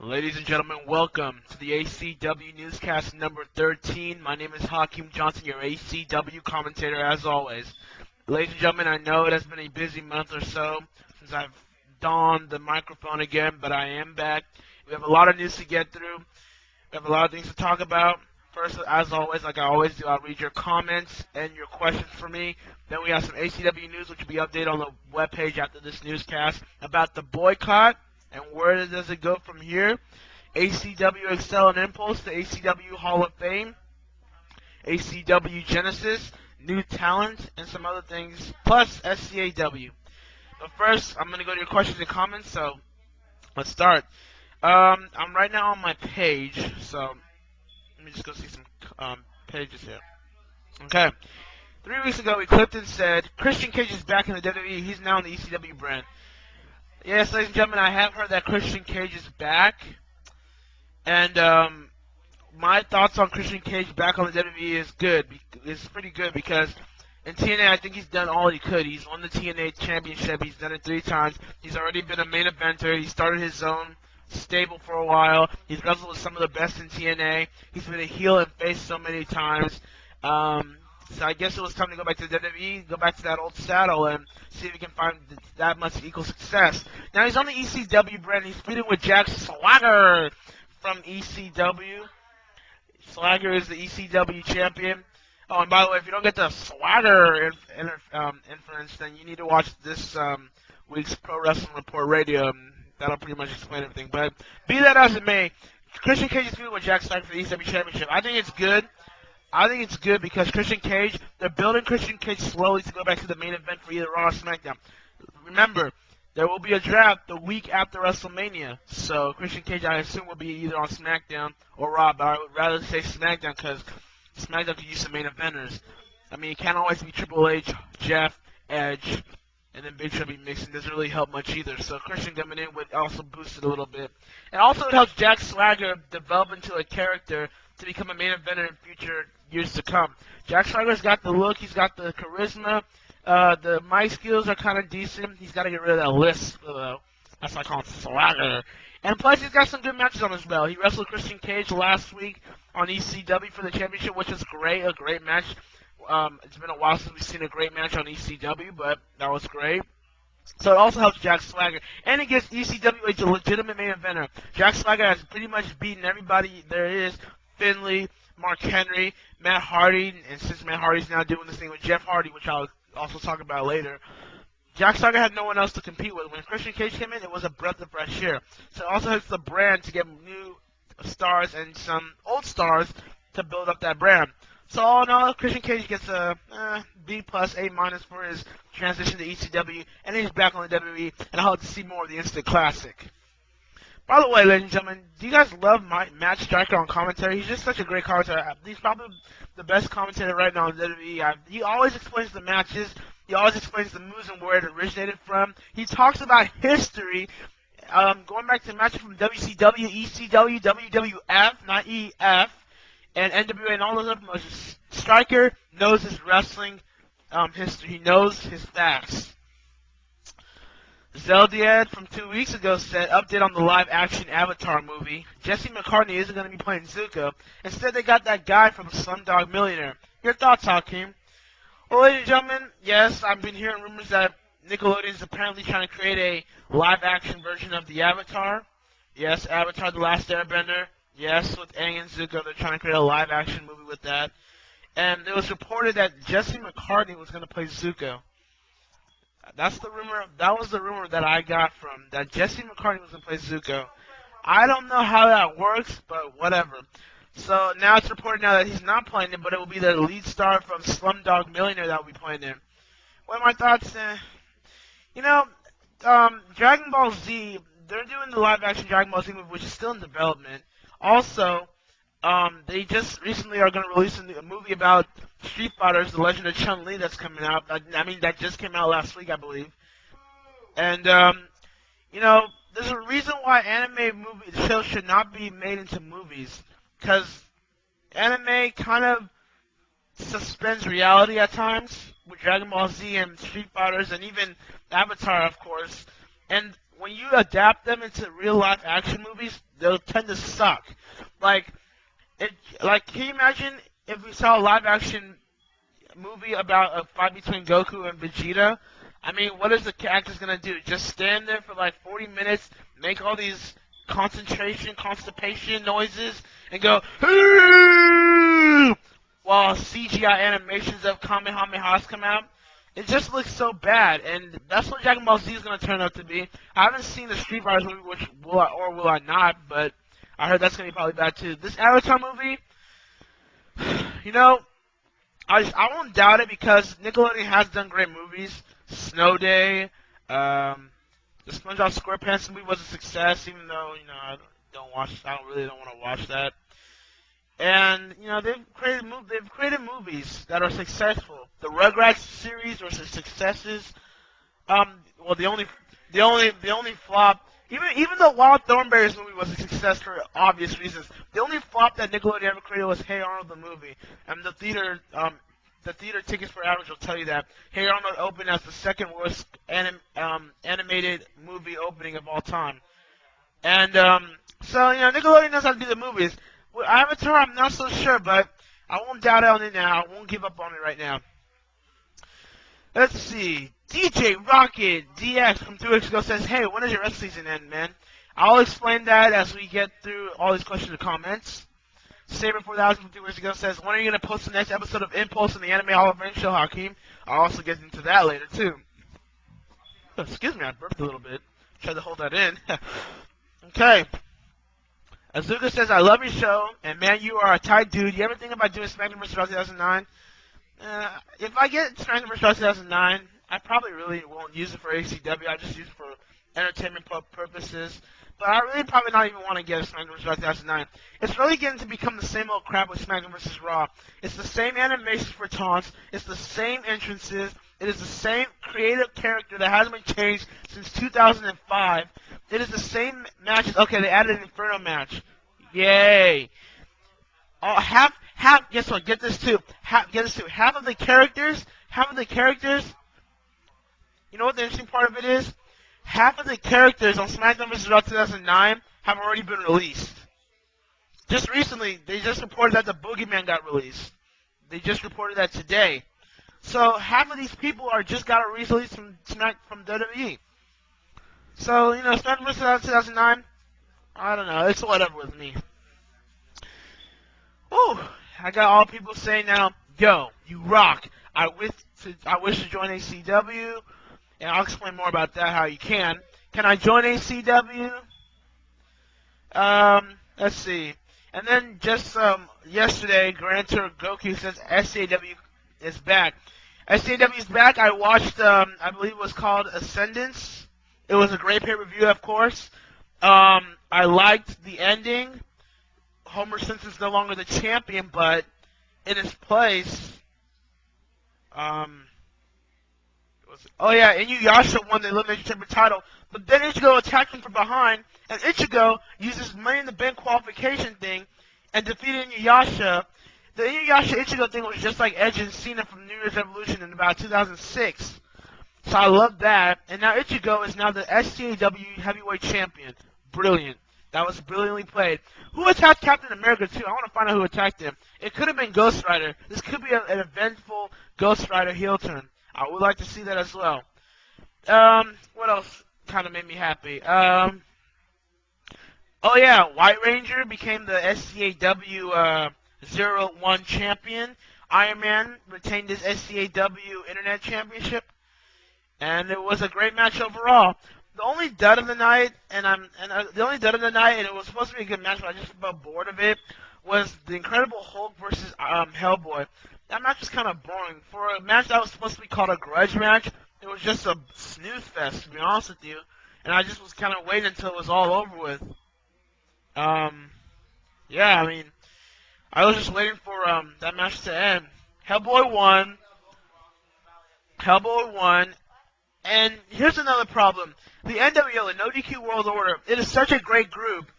Ladies and gentlemen, welcome to the ACW Newscast number 13. My name is Hakeem Johnson, your ACW commentator as always. Ladies and gentlemen, I know it has been a busy month or so since I've donned the microphone again, but I am back. We have a lot of news to get through. We have a lot of things to talk about. First, as always, like I always do, I'll read your comments and your questions for me. Then we have some ACW news, which will be updated on the webpage after this newscast about the boycott. And where does it go from here? ACW Excel and Impulse, the ACW Hall of Fame, ACW Genesis, new talent, and some other things, plus SCAW. But first, I'm going to go to your questions and comments, so let's start. I'm right now on my page, so let me just go see some pages here. Okay. 3 weeks ago, we clipped and said, Christian Cage is back in the WWE. He's now in the ECW brand. Yes, ladies and gentlemen, I have heard that Christian Cage is back. And my thoughts on Christian Cage back on the WWE is good. It's pretty good because in TNA, I think he's done all he could. He's won the TNA Championship. He's done it 3 times. He's already been a main eventer. He started his own stable for a while. He's wrestled with some of the best in TNA. He's been a heel and face so many times. So I guess it was time to go back to the WWE, go back to that old saddle, and see if he can find that much equal success. Now he's on the ECW brand. He's feuding with Jack Swagger from ECW. Swagger is the ECW champion. Oh, and by the way, if you don't get the Swagger inference, then you need to watch this week's Pro Wrestling Report Radio. That'll pretty much explain everything. But be that as it may, Christian Cage is feuding with Jack Swagger for the ECW championship. I think it's good. I think it's good because Christian Cage, they're building Christian Cage slowly to go back to the main event for either Raw or SmackDown. Remember, there will be a draft the week after WrestleMania. So Christian Cage, I assume, will be either on SmackDown or Raw, but I would rather say SmackDown because SmackDown could use some main eventers. I mean, it can't always be Triple H, Jeff, Edge, and then Big Show be mixing. Doesn't really help much either. So Christian coming in would also boost it a little bit. And also it helps Jack Swagger develop into a character to become a main eventer in future years to come. Jack Swagger's got the look, he's got the charisma, the mic skills are kind of decent. He's got to get rid of that lisp, though. That's why I call him Swagger. And plus, he's got some good matches on his belt. He wrestled Christian Cage last week on ECW for the championship, which was great, a great match. It's been a while since we've seen a great match on ECW, but that was great. So it also helps Jack Swagger. And it gives ECW a legitimate main eventer. Jack Swagger has pretty much beaten everybody there is. Finley, Mark Henry, Matt Hardy, and since Matt Hardy's now doing this thing with Jeff Hardy, which I'll also talk about later, Jack Swagger had no one else to compete with. When Christian Cage came in, it was a breath of fresh air. So it also helps the brand to get new stars and some old stars to build up that brand. So all in all, Christian Cage gets a B+, A- for his transition to ECW, and he's back on the WWE, and I hope to see more of the Instant Classic. By the way, ladies and gentlemen, do you guys love Matt Striker on commentary? He's just such a great commentator. He's probably the best commentator right now in WWE. He always explains the matches. He always explains the moves and where it originated from. He talks about history, going back to matches from WCW, ECW, WWF, not EF, and NWA and all those other promotions. Striker knows his wrestling history. He knows his facts. Zeldiad from 2 weeks ago said, update on the live-action Avatar movie. Jesse McCartney isn't going to be playing Zuko. Instead, they got that guy from Slumdog Millionaire. Your thoughts, Hakeem? Well, ladies and gentlemen, yes, I've been hearing rumors that Nickelodeon is apparently trying to create a live-action version of the Avatar. Yes, Avatar The Last Airbender. Yes, with Aang and Zuko, they're trying to create a live-action movie with that. And it was reported that Jesse McCartney was going to play Zuko. That's the rumor. That was the rumor that I got from that Jesse McCartney was going to play Zuko. I don't know how that works, but whatever. So now it's reported now that he's not playing it, but it will be the lead star from Slumdog Millionaire that will be playing him. What are my thoughts? Dragon Ball Z, they're doing the live-action Dragon Ball Z movie, which is still in development. Also, they just recently are going to release a movie about Street Fighters, The Legend of Chun-Li that's coming out. I mean, that just came out last week, I believe. And, there's a reason why anime shows should not be made into movies. Because anime kind of suspends reality at times with Dragon Ball Z and Street Fighters and even Avatar, of course. And when you adapt them into real life action movies, they'll tend to suck. Like, can you imagine if we saw a live action movie about a fight between Goku and Vegeta? I mean, what is the actors gonna do? Just stand there for like 40 minutes, make all these constipation noises, and go while CGI animations of Kamehamehas come out? It just looks so bad, and that's what Dragon Ball Z is gonna turn out to be. I haven't seen the Street Fighters movie, which will I or will I not, but I heard that's gonna be probably bad too. This Avatar movie, you know, I won't doubt it because Nickelodeon has done great movies. Snow Day, the SpongeBob SquarePants movie was a success, even though I don't really want to watch that. And they've created movies that are successful. The Rugrats series was successes. Well, the only flop. Even the Wild Thornberrys movie was a success for obvious reasons. The only flop that Nickelodeon ever created was Hey Arnold the movie, and the theater tickets for average will tell you that. Hey Arnold opened as the second worst animated movie opening of all time. And so Nickelodeon knows how to do the movies. With Avatar, I'm not so sure, but I won't doubt on it now. I won't give up on it right now. Let's see. DJ Rocket DX from 2 weeks ago says, "Hey, when does your wrestling season end, man?" I'll explain that as we get through all these questions and comments. Saber4000 from 2 weeks ago says, "When are you going to post the next episode of Impulse in the Anime Hall of Fame show, Hakeem?" I'll also get into that later, too. Oh, excuse me, I burped a little bit. Tried to hold that in. Okay. Azuka says, "I love your show, and man, you are a tight dude. You ever think about doing SmackDown vs. Raw 2009? If I get SmackDown vs. Raw 2009, I probably really won't use it for ACW. I just use it for entertainment purposes. But I really probably not even want to get a SmackDown vs. Raw 2009. It's really getting to become the same old crap with SmackDown vs. Raw. It's the same animations for taunts. It's the same entrances. It is the same creative character that hasn't been changed since 2005. It is the same matches. Okay, they added an Inferno match. Yay! Guess what? Get this too. Half of the characters. You know what the interesting part of it is? Half of the characters on SmackDown vs. Raw 2009 have already been released. Just recently, they just reported that the Boogeyman got released. They just reported that today. So half of these people are just got a release from WWE. So SmackDown vs. Raw 2009. I don't know. It's whatever with me. Oh, I got all people saying now, "Yo, you rock. I wish to join ACW." And I'll explain more about that, how you can. Can I join ACW? Let's see. And then just yesterday, Grantor Goku says SAW is back. SAW is back. I watched, I believe it was called Ascendance. It was a great pay-per-view, of course. I liked the ending. Homer Simpson's no longer the champion, but in his place, Inuyasha won the Elimination Chamber title, but then Ichigo attacked him from behind, and Ichigo uses Money in the Bank qualification thing and defeated Inuyasha. The Inuyasha Ichigo thing was just like Edge and Cena from New Year's Revolution in about 2006. So I love that, and now Ichigo is now the SCAW Heavyweight Champion. Brilliant. That was brilliantly played. Who attacked Captain America, too? I want to find out who attacked him. It could have been Ghost Rider. This could be an eventful Ghost Rider heel turn. I would like to see that as well. What else kind of made me happy? White Ranger became the SCAW 01 champion. Iron Man retained his SCAW Internet Championship. And it was a great match overall. The only dud of the night, and it was supposed to be a good match, but I just got bored of it, was the Incredible Hulk versus Hellboy. That match was kind of boring. For a match that was supposed to be called a grudge match, it was just a snooze fest, to be honest with you. And I just was kind of waiting until it was all over with. I was just waiting for that match to end. Hellboy won. And here's another problem. The NWO, the No DQ World Order, it is such a great group.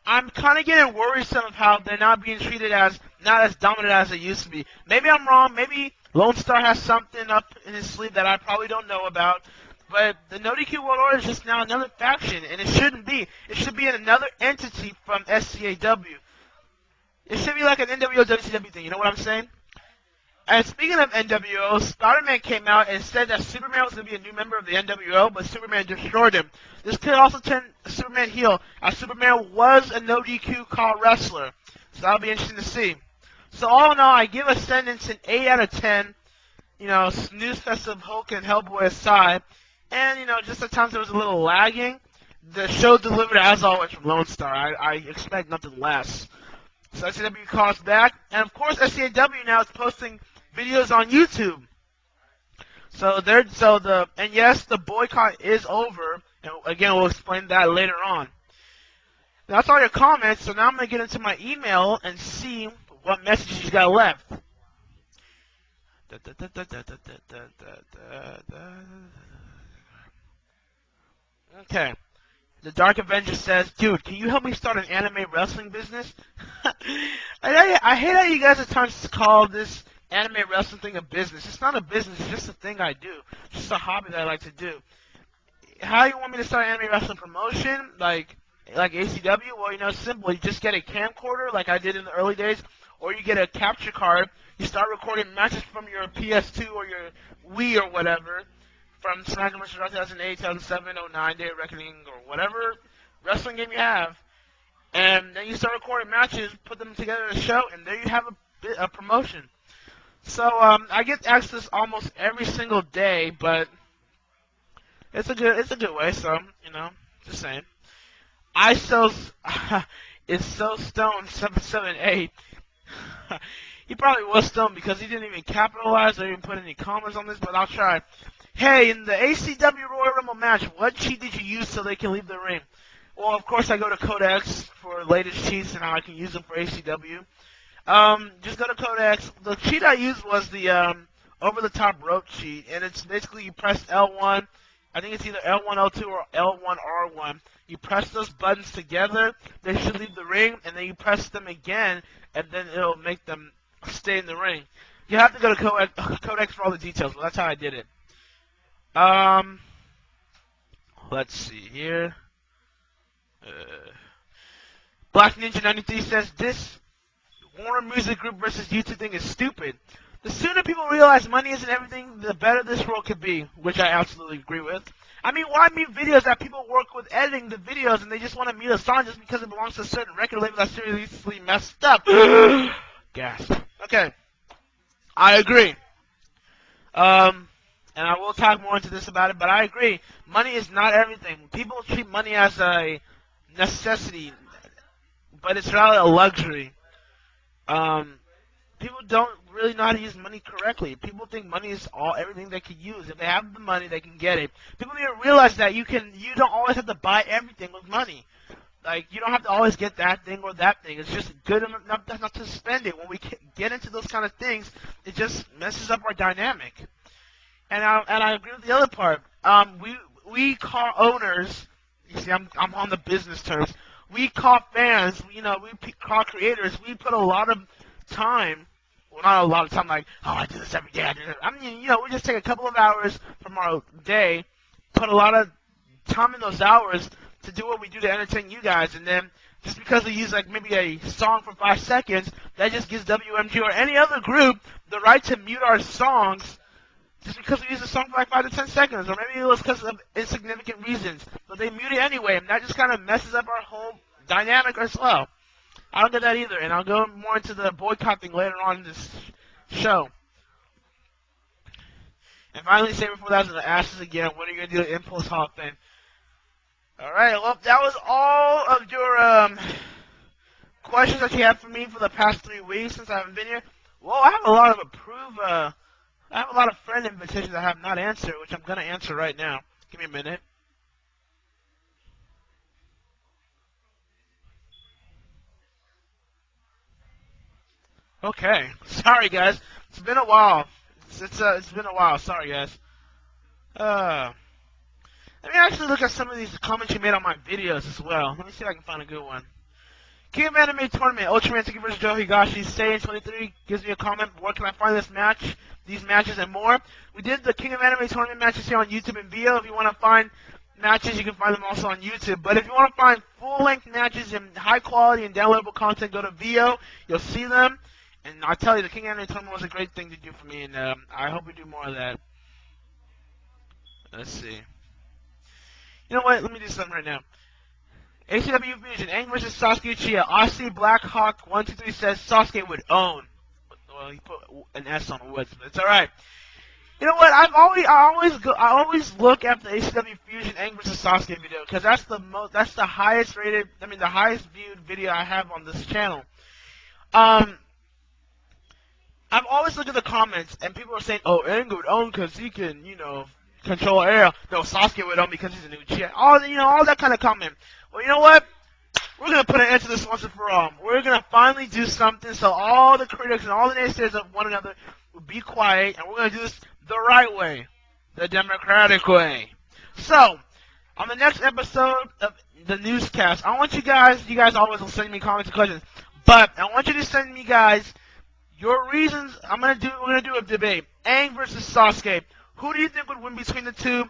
I'm kind of getting worrisome of how they're not being treated as, not as dominant as they used to be. Maybe I'm wrong. Maybe Lone Star has something up in his sleeve that I probably don't know about. But the No DQ World Order is just now another faction, and it shouldn't be. It should be another entity from SCAW. It should be like an NWO WCW thing. You know what I'm saying? And speaking of NWO, Spider-Man came out and said that Superman was going to be a new member of the NWO, but Superman destroyed him. This could also turn Superman heel, as Superman was a no DQ call wrestler. So that'll be interesting to see. So all in all, I give Ascendance an 8 out of 10. You know, Newscast of Hulk and Hellboy aside. And, you know, just at times there was a little lagging. The show delivered as always from Lone Star. I expect nothing less. So SCW calls back. And of course, SCW now is posting videos on YouTube. And yes, the boycott is over. And again, we'll explain that later on. Now, that's all your comments. So now I'm going to get into my email and see what messages you got left. Okay. The Dark Avenger says, dude, can you help me start an anime wrestling business? I hate how you guys at times call this anime wrestling thing a business. It's not a business, it's just a thing I do. It's just a hobby that I like to do. How you want me to start an anime wrestling promotion? Like ACW? Well, you know, simple. You just get a camcorder like I did in the early days, or you get a capture card. You start recording matches from your PS2 or your Wii or whatever, from SmackDown vs. Raw 2008, 2007, 09, Day of Reckoning, or whatever wrestling game you have. And then you start recording matches, put them together in a show, and there you have a promotion. So I get asked this almost every single day, but it's a good way. So you know, just saying. It's so stoned 778. He probably was stoned because he didn't even capitalize or even put any commas on this, but I'll try. Hey, in the ACW Royal Rumble match, what cheat did you use so they can leave the ring? Well, of course, I go to Codex for latest cheats and how I can use them for ACW. Just go to Codex. The cheat I used was the over-the-top rope cheat, and it's basically you press L1. I think it's either L1, L2, or L1, R1. You press those buttons together, they should leave the ring, and then you press them again, and then it'll make them stay in the ring. You have to go to Codex for all the details, but that's how I did it. Let's see here. Black Ninja 93 says this Warner Music Group versus YouTube thing is stupid. The sooner people realize money isn't everything, the better this world could be, which I absolutely agree with. I mean, why mute videos that people work with editing the videos and they just want to mute a song just because it belongs to a certain record label that's seriously messed up? Gasp. Okay. I agree. And I will talk more into this about it, but I agree. Money is not everything. People treat money as a necessity, but it's rather a luxury. People don't really know how to use money correctly. People think money is everything they can use. If they have the money, they can get it. People need to realize that you don't always have to buy everything with money. Like, you don't have to always get that thing or that thing. It's just good enough not to spend it. When we get into those kind of things, it just messes up our dynamic. And I agree with the other part. We call owners. You see, I'm on the business terms. We call fans. We call creators. We put a lot of time. Well, not a lot of time. Like, oh, I do this every day. I mean, we just take a couple of hours from our day, put a lot of time in those hours to do what we do to entertain you guys, and then just because we use like maybe a song for 5 seconds, that just gives WMG or any other group the right to mute our songs. Just because we use a song for like 5 to 10 seconds, or maybe it was because of insignificant reasons. But they mute it anyway, and that just kind of messes up our whole dynamic as well. I don't get that either, and I'll go more into the boycott thing later on in this show. And finally, say before that, the ashes again, what are you going to do to Impulse Hall of Fame? Alright, well, that was all of your questions that you have for me for the past 3 weeks since I haven't been here. Well, I have a lot of friend invitations I have not answered, which I'm going to answer right now. Give me a minute. Okay. Sorry, guys. It's been a while. It's been a while. Sorry, guys. Let me actually look at some of these comments you made on my videos as well. Let me see if I can find a good one. King of Anime Tournament, Ultraman Tiki vs. Joe Higashi, Saiyan23 gives me a comment, where can I find this match, these matches, and more. We did the King of Anime Tournament matches here on YouTube and Vio. If you want to find matches, you can find them also on YouTube. But if you want to find full-length matches and high-quality and downloadable content, go to Vio. You'll see them. And I'll tell you, the King of Anime Tournament was a great thing to do for me, and I hope we do more of that. Let's see. You know what? Let me do something right now. ACW Fusion, Aang vs. Sasuke Uchiha. Aussie Blackhawk 123 says Sasuke would own. Well, he put an S on Woods, but it's alright. You know what? I always look at the ACW Fusion Aang vs. Sasuke video because that's the highest rated, the highest viewed video I have on this channel. I've always looked at the comments and people are saying, "Oh, Aang would own because he can, control area." No, Sasuke would own because he's a new champ. All that kind of comment. Well, you know what? We're gonna put an end to this once and for all. We're gonna finally do something so all the critics and all the naysayers of one another will be quiet, and we're gonna do this the right way, the democratic way. So, on the next episode of the newscast, I want you guys always will send me comments and questions, but I want you to send me guys your reasons. We're gonna do a debate. Aang versus Sasuke. Who do you think would win between the two?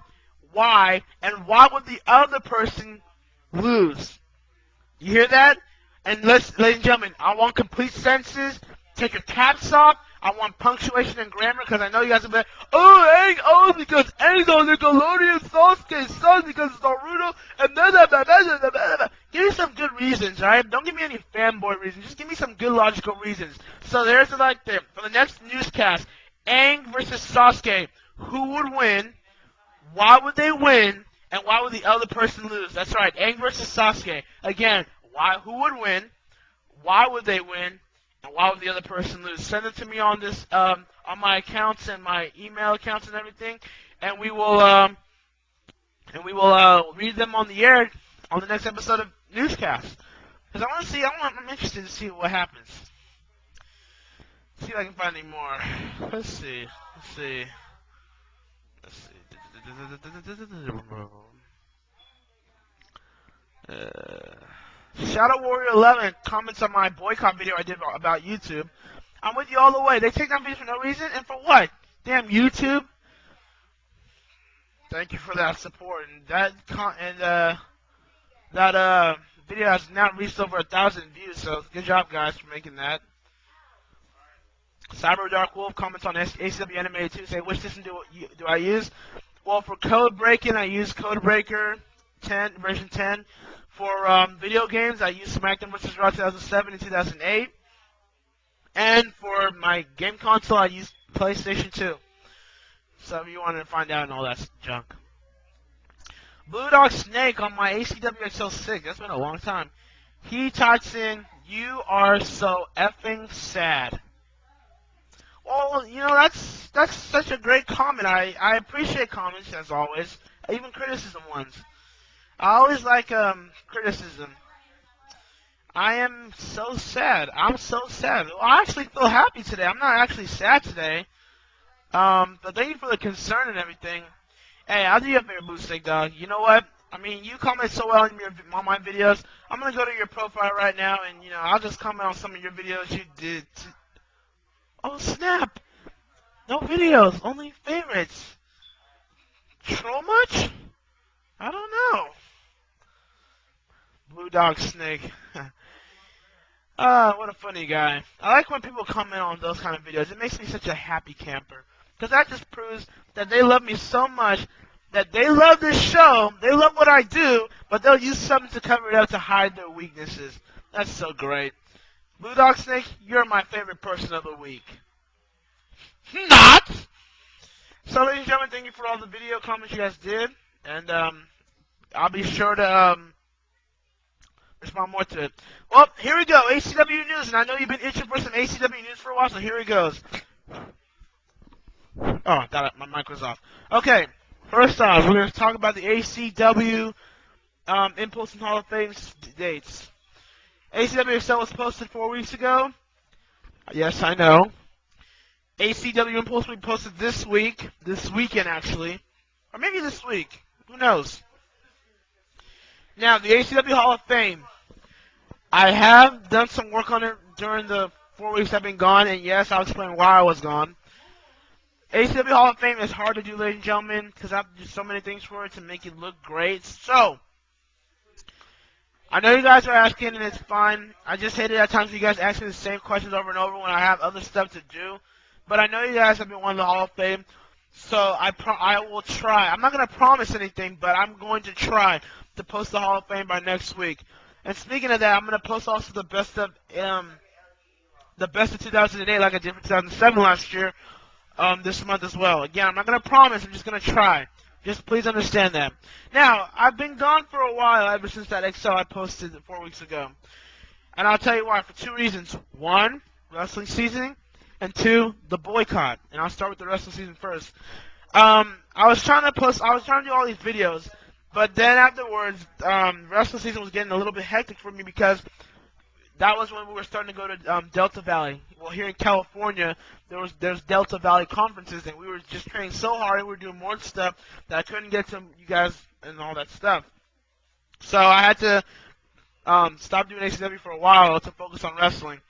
Why? And why would the other person lose? You hear that? And ladies and gentlemen, I want complete sentences. Take your caps off. I want punctuation and grammar because I know you guys will be like, "Oh, Aang, because Aang's on Nickelodeon, Sasuke's son because it's Naruto, and blah, blah, blah, blah, blah, blah, blah." Give me some good reasons, alright? Don't give me any fanboy reasons. Just give me some good logical reasons. So there's the like there. For the next newscast, Aang versus Sasuke. Who would win? Why would they win? And why would the other person lose? That's right, Aang versus Sasuke. Again, who would win? Why would they win? And why would the other person lose? Send it to me on this, on my accounts and my email accounts and everything, and we will read them on the air on the next episode of Newscast. Because I'm interested to see what happens. See if I can find any more. Let's see. Shadow Warrior 11 comments on my boycott video I did about YouTube. I'm with you all the way. They take down videos for no reason, and for what? Damn YouTube. Thank you for that support. And that video has now reached over 1,000 views. So good job, guys, for making that. Cyber Dark Wolf comments on ACW Animated 2. Say, which system do I use? Well, for code breaking, I use Codebreaker 10, version 10. For video games, I use SmackDown vs. Raw 2007 and 2008. And for my game console, I use PlayStation 2. So if you wanted to find out and all that junk. Blue Dog Snake on my ACW XL6. That's been a long time. He types in, "You are so effing sad." Well, that's such a great comment. I appreciate comments as always, even criticism ones. I always like criticism. I am so sad. I'm so sad. Well, I actually feel happy today. I'm not actually sad today. But thank you for the concern and everything. Hey, I'll do you a favor, Blue Stick Dog. You know what? You comment so well on my videos. I'm gonna go to your profile right now, and I'll just comment on some of your videos you did. Oh snap! No videos, only favorites. Troll much? I don't know. Blue Dog Snake. What a funny guy. I like when people comment on those kind of videos. It makes me such a happy camper. Because that just proves that they love me so much, that they love this show, they love what I do, but they'll use something to cover it up to hide their weaknesses. That's so great. Blue Dog Snake, you're my favorite person of the week. Not! So, ladies and gentlemen, thank you for all the video comments you guys did. And, I'll be sure to, respond more to it. Well, here we go. ACW News. And I know you've been itching for some ACW News for a while, so here it goes. Oh, I thought my mic was off. Okay. First off, we're going to talk about the ACW Impulse and Hall of Fame dates. ACW Excel was posted 4 weeks ago. Yes, I know. ACW Impulse will be posted this weekend actually. Or maybe this week. Who knows? Now, the ACW Hall of Fame. I have done some work on it during the 4 weeks I've been gone, and yes, I'll explain why I was gone. ACW Hall of Fame is hard to do, ladies and gentlemen, because I have to do so many things for it to make it look great. So, I know you guys are asking, and it's fine. I just hate it at times when you guys ask me the same questions over and over when I have other stuff to do. But I know you guys have been wanting the Hall of Fame, so I will try. I'm not going to promise anything, but I'm going to try to post the Hall of Fame by next week. And speaking of that, I'm going to post also the best of 2008, like I did for 2007 last year, this month as well. Again, I'm not going to promise. I'm just going to try. Just please understand that. Now, I've been gone for a while ever since that XL I posted 4 weeks ago. And I'll tell you why, for two reasons. One, wrestling season, and two, the boycott. And I'll start with the wrestling season first. I was trying to do all these videos, but then afterwards, wrestling season was getting a little bit hectic for me because that was when we were starting to go to Delta Valley. Well, here in California, there's Delta Valley conferences, and we were just training so hard, and we were doing more stuff that I couldn't get to you guys and all that stuff. So I had to stop doing ACW for a while to focus on wrestling.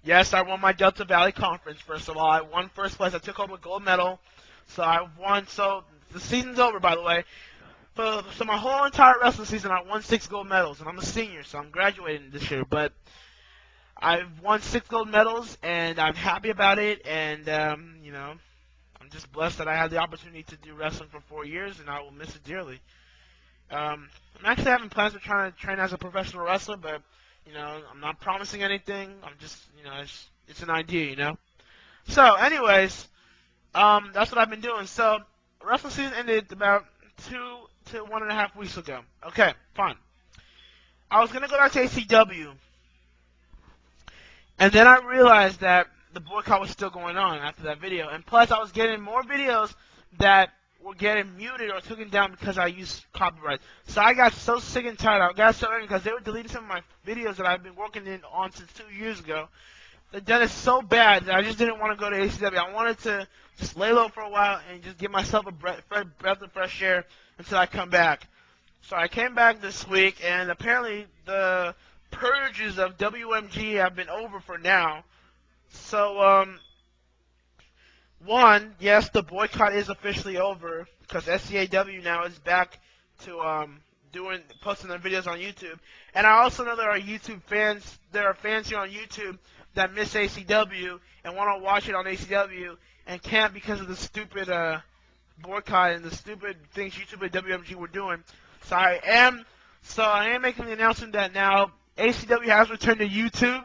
Yes, I won my Delta Valley conference, first of all. I won first place. I took home a gold medal. So I won. So the season's over, by the way. So my whole entire wrestling season, I won 6 gold medals, and I'm a senior, so I'm graduating this year. But I've won 6 gold medals, and I'm happy about it. And you know, I'm just blessed that I had the opportunity to do wrestling for 4 years, and I will miss it dearly. I'm actually having plans of trying to train as a professional wrestler, but you know, I'm not promising anything. I'm just, you know, it's an idea, you know. So, anyways, that's what I've been doing. So, wrestling season ended about 2 to 1.5 weeks ago. Okay, fine. I was gonna go back to ACW, and then I realized that the boycott was still going on after that video, and plus I was getting more videos that were getting muted or taken down because I used copyright. So I got so sick and tired. I got so angry because they were deleting some of my videos that I've been working on since 2 years ago. They done it so bad that I just didn't want to go to ACW. I wanted to just lay low for a while and just give myself a breath of fresh air until I come back. So I came back this week, and apparently the purges of WMG have been over for now. So, one, yes, the boycott is officially over because ACW now is back to posting their videos on YouTube. And I also know there are fans here on YouTube that miss ACW and want to watch it on ACW and can't because of the stupid boycott and the stupid things YouTube and WMG were doing. So I am making the announcement that now ACW has returned to YouTube.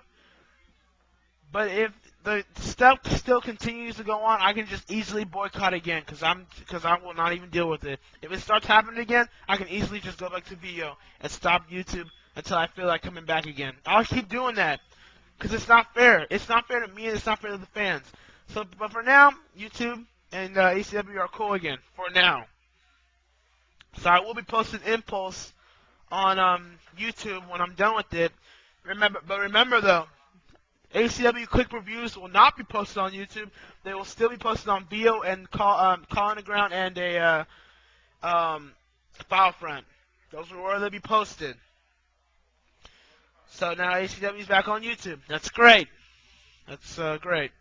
But if the stuff still continues to go on, I can just easily boycott again because I will not even deal with it. If it starts happening again, I can easily just go back to VO and stop YouTube until I feel like coming back again. I'll keep doing that because it's not fair. It's not fair to me and it's not fair to the fans. So, but for now, YouTube and ACW are cool again. For now. So I will be posting Impulse on YouTube when I'm done with it. Remember though, ACW quick reviews will not be posted on YouTube. They will still be posted on VO and Call on the Ground and a File Front. Those are where they'll be posted. So now ACW is back on YouTube. That's great. That's great.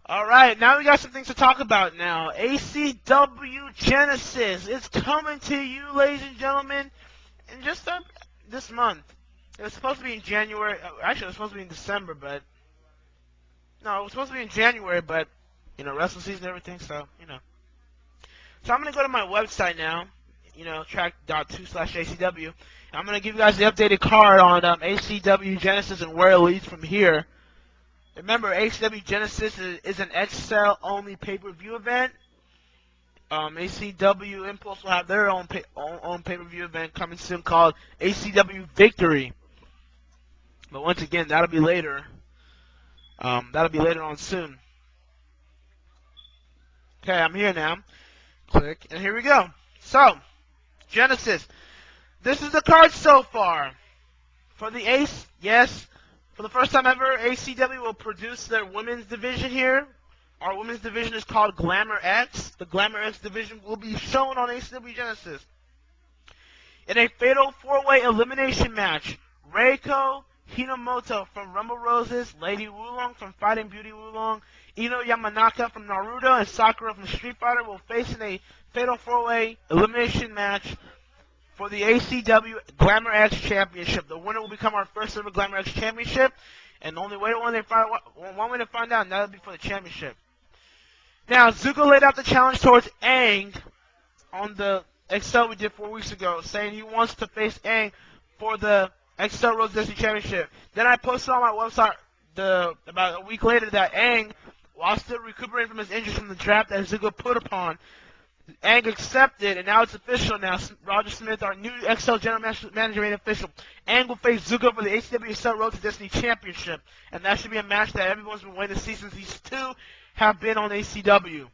Alright, now we got some things to talk about now. ACW Genesis is coming to you, ladies and gentlemen, in just this month. It was supposed to be in January. Actually, it was supposed to be in December, but no, it was supposed to be in January, but you know, wrestling season and everything, so you know. So I'm gonna go to my website now, you know, track.2/ACW. I'm gonna give you guys the updated card on ACW Genesis and where it leads from here. Remember, ACW Genesis is an XL only pay-per-view event. ACW Impulse will have their own pay-per-view event coming soon called ACW Victory. But once again, that'll be later. That'll be later on soon. Okay, I'm here now. Click, and here we go. So, Genesis. This is the card so far. For the Ace, yes. For the first time ever, ACW will produce their women's division here. Our women's division is called Glamour X. The Glamour X division will be shown on ACW Genesis. In a fatal 4-way elimination match. Reiko Hinomoto from Rumble Roses, Lady Wulong from Fighting Beauty Wulong, Ino Yamanaka from Naruto, and Sakura from Street Fighter will face in a Fatal 4-Way elimination match for the ACW Glamour X Championship. The winner will become our first ever Glamour X Championship, and the only way one way to find out, and that'll be for the championship. Now, Zuko laid out the challenge towards Aang on the Excel we did 4 weeks ago, saying he wants to face Aang for the Excel Rose Disney Championship. Then I posted on my website about a week later that Aang, while still recuperating from his injuries from the draft that Zuko put upon, Aang accepted, and now it's official now. Roger Smith, our new XL General Manager, made it official. Aang will face Zuko for the ACW XL Road to Destiny Championship. And that should be a match that everyone's been waiting to see since these two have been on ACW.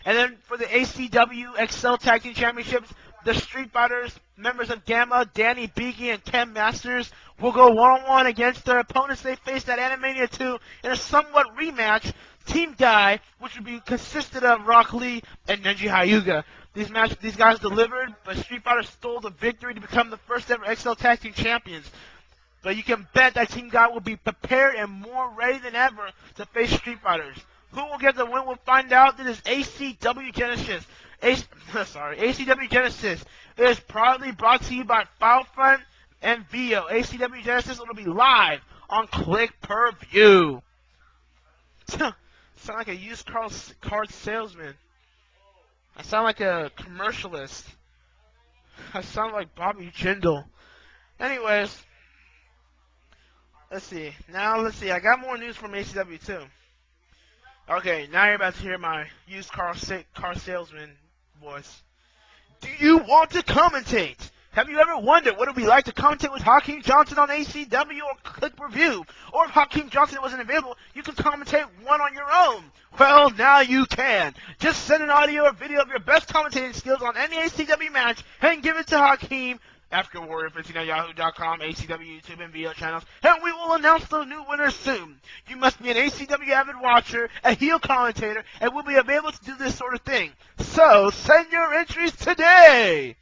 And then for the ACW XL Tag Team Championships, the Street Fighters, members of Gamma, Danny Beaky, and Ken Masters will go one-on-one against their opponents they faced at Animania 2 in a somewhat rematch. Team Guy, which would be consisted of Rock Lee and Nenji Hyuga. These guys delivered, but Street Fighter stole the victory to become the first ever XL Tag Team Champions. But you can bet that Team Guy will be prepared and more ready than ever to face Street Fighters. Who will get the win? We'll find out. This is ACW Genesis. ACW Genesis. It is proudly brought to you by Filefront and Vio. ACW Genesis will be live on Click Per View. Sound like a used car salesman. I sound like a commercialist. I sound like Bobby Jindal. Anyways, let's see. I got more news from ACW too. Okay, now you're about to hear my used car salesman voice. Do you want to commentate? Have you ever wondered what it would be like to commentate with Hakeem Johnson on ACW or Click Review? Or if Hakeem Johnson wasn't available, you can commentate one on your own. Well, now you can. Just send an audio or video of your best commentating skills on any ACW match and give it to Hakeem. African Warrior 15 at yahoo.com, ACW YouTube and video channels, and we will announce the new winners soon. You must be an ACW avid watcher, a heel commentator, and we'll be able to do this sort of thing. So, send your entries today!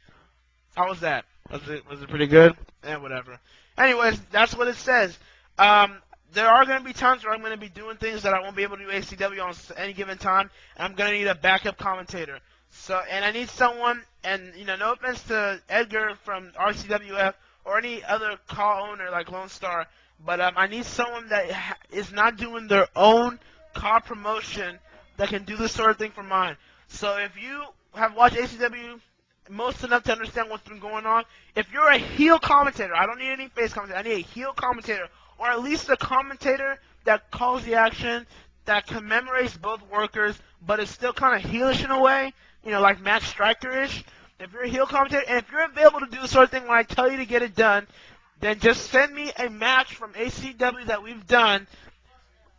How was that? Was it pretty good? Whatever. Anyways, that's what it says. There are going to be times where I'm going to be doing things that I won't be able to do ACW on any given time, and I'm going to need a backup commentator. So, and I need someone, and no offense to Edgar from RCWF or any other call owner like Lone Star, but I need someone that is not doing their own car promotion that can do this sort of thing for mine. So if you have watched ACW most enough to understand what's been going on, if you're a heel commentator, I don't need any face commentator, I need a heel commentator, or at least a commentator that calls the action, that commemorates both workers, but is still kind of heelish in a way, like Max Striker-ish. If you're a heel commentator, and if you're available to do the sort of thing when I tell you to get it done, then just send me a match from ACW that we've done,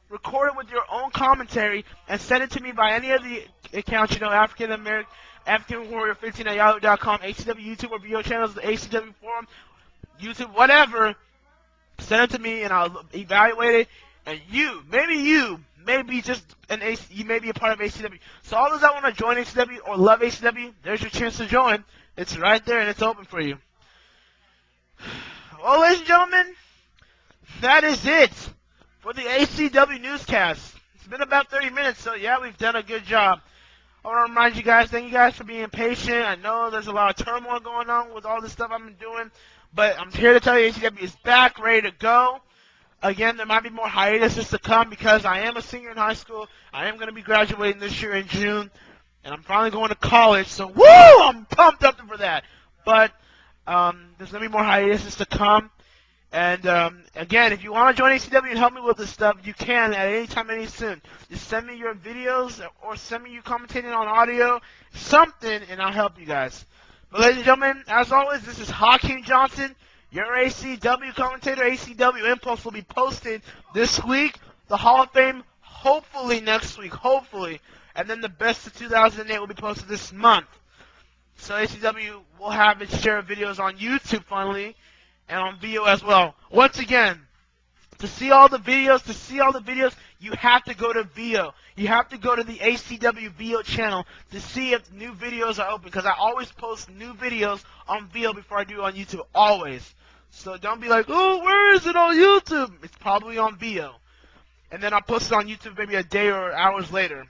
record it with your own commentary, and send it to me by any of the accounts, African Warrior 15 at yahoo.com, ACW YouTube or video channels, the ACW forum, YouTube, whatever. Send it to me, and I'll evaluate it. And you may be a part of ACW. So all those that want to join ACW or love ACW, there's your chance to join. It's right there, and it's open for you. Well, ladies and gentlemen, that is it for the ACW Newscast. It's been about 30 minutes, so yeah, we've done a good job. I want to remind you guys, thank you guys for being patient. I know there's a lot of turmoil going on with all this stuff I've been doing, but I'm here to tell you ACW is back, ready to go. Again, there might be more hiatuses to come because I am a senior in high school. I am going to be graduating this year in June, and I'm finally going to college, so woo! I'm pumped up for that. But there's going to be more hiatuses to come. And again, if you want to join ACW and help me with this stuff, you can at any time, any soon. Just send me your videos or send me you commentating on audio, something, and I'll help you guys. But ladies and gentlemen, as always, this is Hakeem Johnson, your ACW commentator. ACW Impulse will be posted this week. The Hall of Fame, hopefully next week, hopefully. And then the Best of 2008 will be posted this month. So ACW will have its share of videos on YouTube finally, and on video as well. Once again, To see all the videos, you have to go to VO. You have to go to the ACW VO channel to see if new videos are open, because I always post new videos on VO before I do it on YouTube, always. So don't be like, oh, where is it on YouTube? It's probably on VO. And then I'll post it on YouTube maybe a day or hours later.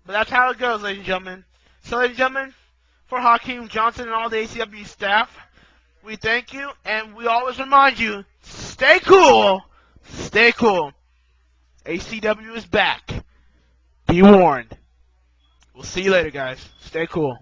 But that's how it goes, ladies and gentlemen. So, ladies and gentlemen, for Hakeem Johnson and all the ACW staff, we thank you, and we always remind you, stay cool. Stay cool. ACW is back. Be warned. We'll see you later, guys. Stay cool.